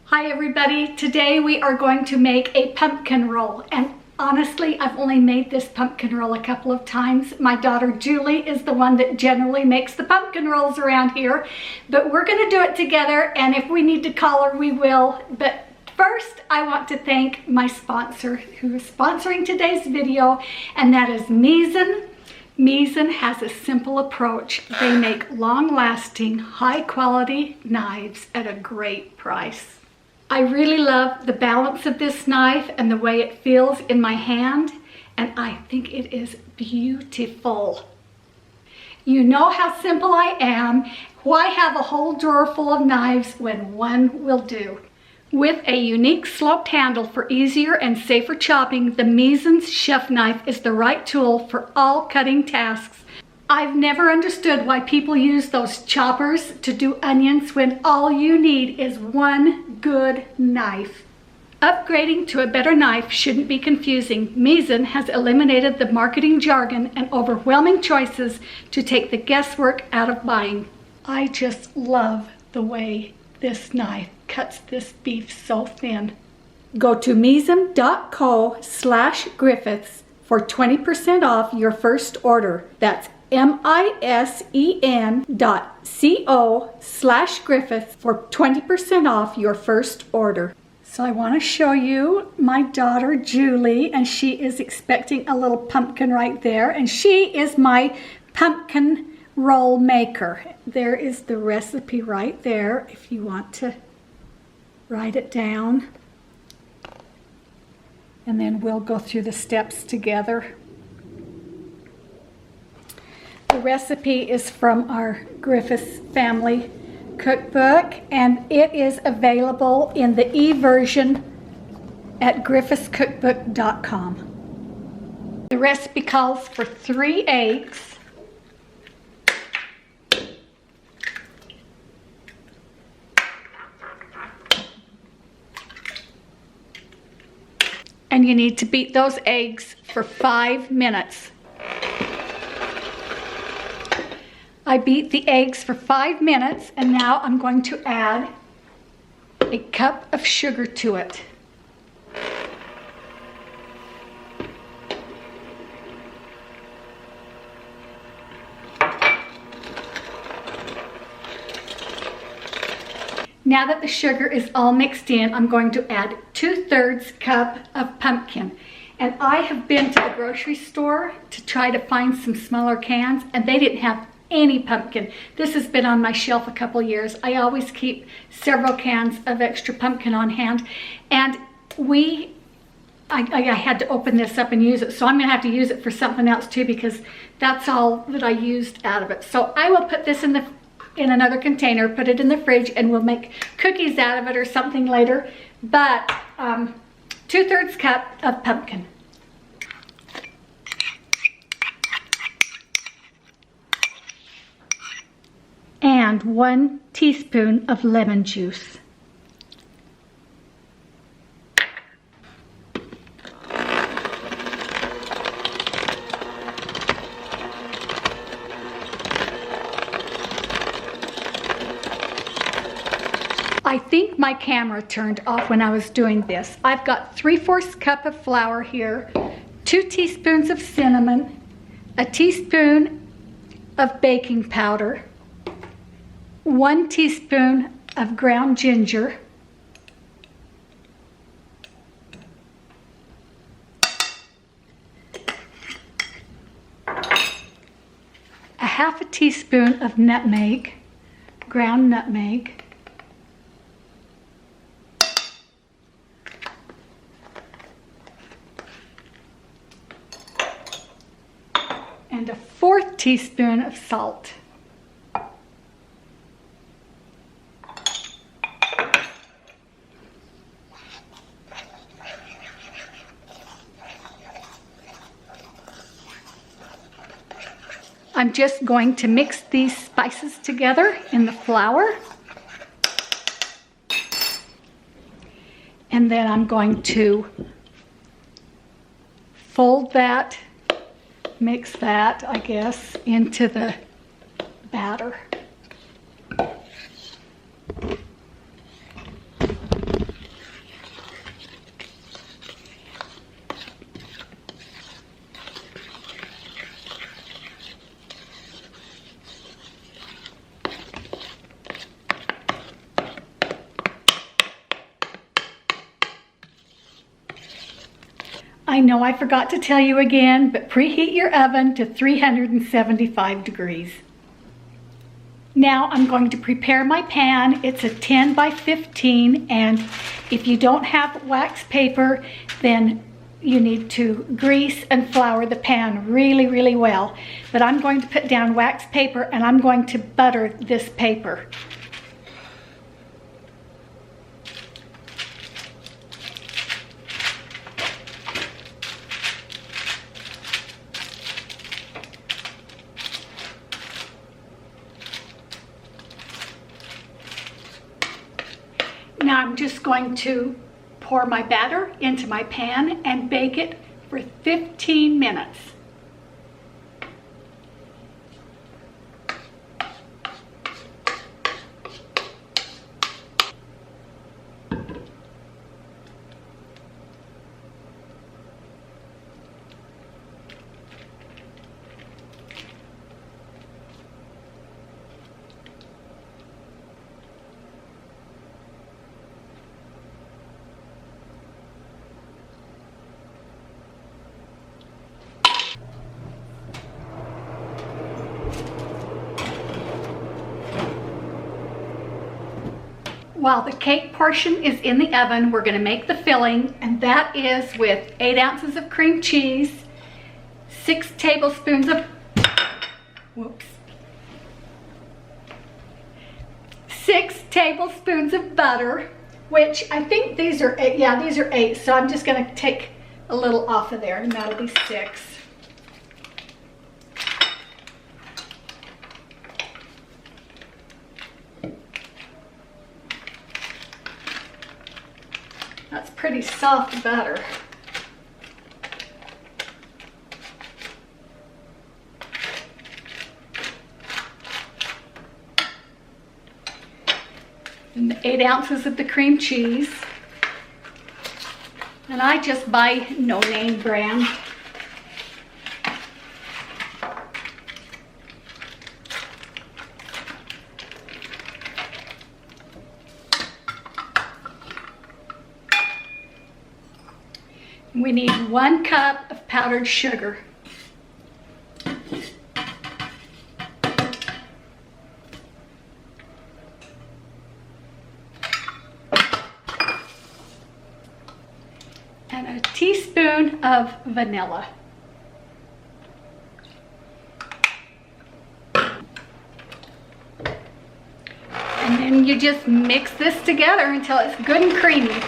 Hi everybody, today we are going to make a pumpkin roll, and honestly I've only made this pumpkin roll a couple of times. My daughter Julie is the one that generally makes the pumpkin rolls around here, but we're going to do it together, and if we need to call her we will. But first I want to thank my sponsor who is sponsoring today's video, and that is Mizen. Miesen has a simple approach. They make long-lasting, high-quality knives at a great price. I really love the balance of this knife and the way it feels in my hand, and I think it is beautiful. You know how simple I am. Why have a whole drawer full of knives when one will do? With a unique sloped handle for easier and safer chopping, the Miesen's chef knife is the right tool for all cutting tasks. I've never understood why people use those choppers to do onions when all you need is one good knife. Upgrading to a better knife shouldn't be confusing. Miesen has eliminated the marketing jargon and overwhelming choices to take the guesswork out of buying. I just love the way this knife cuts this beef so thin. Go to miesen.co/Griffiths for 20% off your first order. That's MISEN.co/Griffiths for 20% off your first order. So I want to show you my daughter Julie, and she is expecting a little pumpkin right there, and she is my pumpkin roll maker. There is the recipe right there if you want to write it down, and then we'll go through the steps together. The recipe is from our Griffiths family cookbook, and it is available in the e-version at griffithscookbook.com. The recipe calls for 3 eggs, and you need to beat those eggs for 5 minutes. I beat the eggs for 5 minutes, and now I'm going to add a cup of sugar to it. Now that the sugar is all mixed in, I'm going to add 2/3 cup of pumpkin. And I have been to the grocery store to try to find some smaller cans, and they didn't have any pumpkin. This has been on my shelf a couple years. I always keep several cans of extra pumpkin on hand, and I had to open this up and use it, so I'm gonna have to use it for something else too, because that's all that I used out of it. So I will put this in another container, put it in the fridge, and we'll make cookies out of it or something later. But 2/3 cup of pumpkin. And 1 teaspoon of lemon juice. I think my camera turned off when I was doing this. I've got 3/4 cup of flour here, 2 teaspoons of cinnamon, a teaspoon of baking powder, 1 teaspoon of ground ginger, a 1/2 teaspoon of nutmeg, ground nutmeg, and a 1/4 teaspoon of salt. I'm just going to mix these spices together in the flour. And then I'm going to fold that, mix that, I guess, into the batter. I know I forgot to tell you again, but preheat your oven to 375 degrees. Now I'm going to prepare my pan. It's a 10 by 15, and if you don't have wax paper, then you need to grease and flour the pan really, really well. But I'm going to put down wax paper and I'm going to butter this paper. Now I'm just going to pour my batter into my pan and bake it for 15 minutes. While the cake portion is in the oven, we're going to make the filling, and that is with 8 ounces of cream cheese, 6 tablespoons of, 6 tablespoons of butter, which I think these are 8, yeah, these are 8, so I'm just going to take a little off of there, and that'll be 6. That's pretty soft butter. And the 8 ounces of the cream cheese. And I just buy no name brand. We need 1 cup of powdered sugar. And a teaspoon of vanilla. And then you just mix this together until it's good and creamy.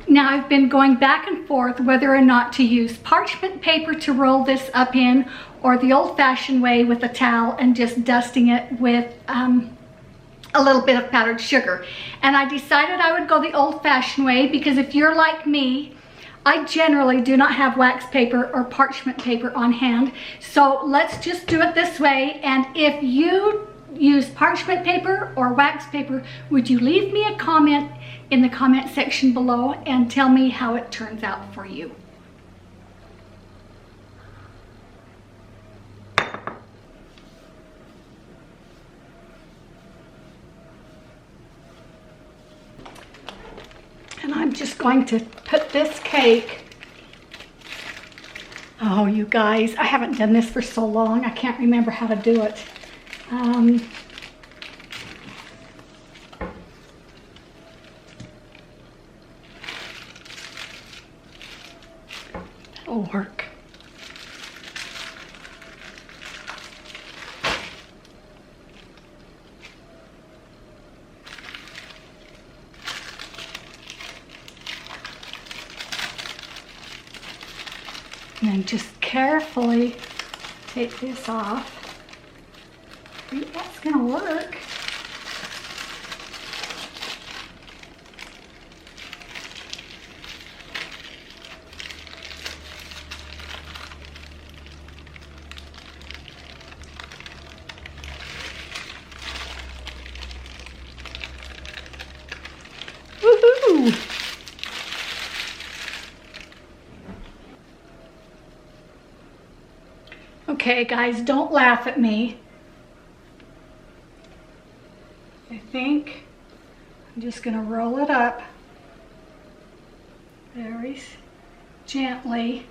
Now I've been going back and forth whether or not to use parchment paper to roll this up in, or the old-fashioned way with a towel and just dusting it with a little bit of powdered sugar. And I decided I would go the old-fashioned way because if you're like me, I generally do not have wax paper or parchment paper on hand. So let's just do it this way. And if you use parchment paper or wax paper, would you leave me a comment in the comment section below and tell me how it turns out for you. And I'm just going to put this cake, oh you guys, I haven't done this for so long, I can't remember how to do it. That'll work. And then just carefully take this off. I think that's gonna work. Woohoo! Okay, guys, don't laugh at me. I think I'm just gonna roll it up very gently.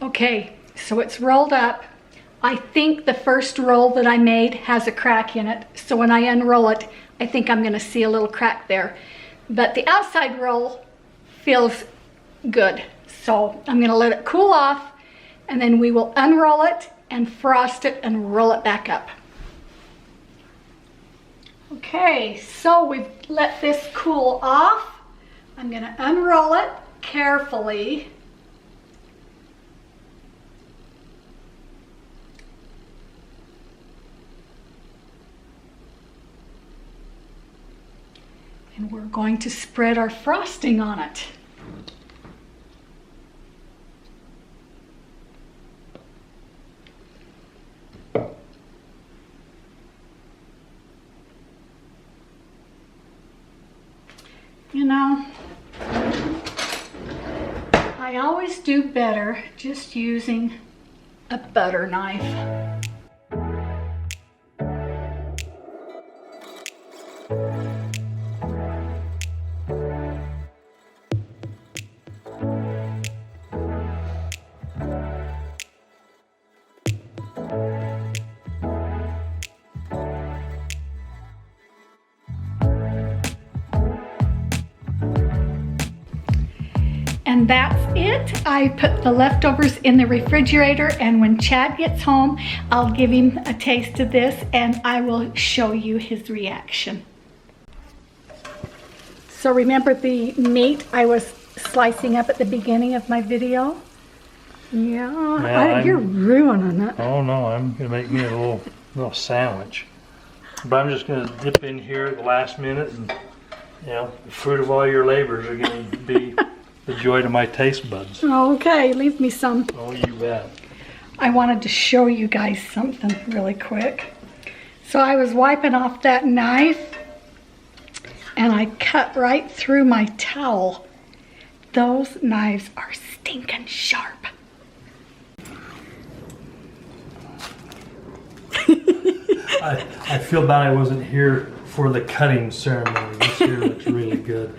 Okay, so it's rolled up. I think the first roll that I made has a crack in it, so when I unroll it, I think I'm gonna see a little crack there. But the outside roll feels good, so I'm gonna let it cool off, and then we will unroll it and frost it and roll it back up. Okay, so we've let this cool off. I'm gonna unroll it carefully. And we're going to spread our frosting on it. You know, I always do better just using a butter knife. And that's it. I put the leftovers in the refrigerator, and when Chad gets home, I'll give him a taste of this and I will show you his reaction. So remember the meat I was slicing up at the beginning of my video? Yeah, you're ruining it. Oh no, I'm gonna make me a little sandwich. But I'm just gonna dip in here at the last minute, and you know, the fruit of all your labors are gonna be the joy to my taste buds. Okay, leave me some. Oh, you bet. I wanted to show you guys something really quick. So I was wiping off that knife and I cut right through my towel. Those knives are stinking sharp. I feel bad I wasn't here for the cutting ceremony. This here looks really good.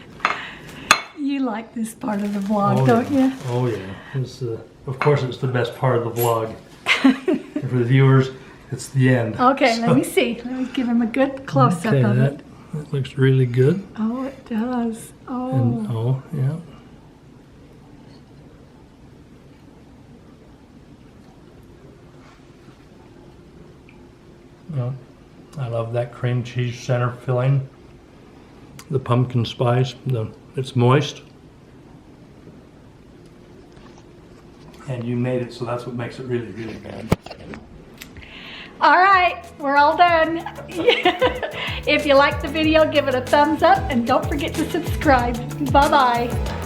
You like this part of the vlog, don't you? Oh yeah. It's, of course it's the best part of the vlog. For the viewers, it's the end. Okay, so, let me see. Let me give him a good close-up of it. That looks really good. Oh, it does. Oh. And, oh, yeah. Well, I love that cream cheese center filling. The pumpkin spice, it's moist. And you made it, so that's what makes it really, really good. All right, we're all done. If you liked the video, give it a thumbs up and don't forget to subscribe. Bye-bye.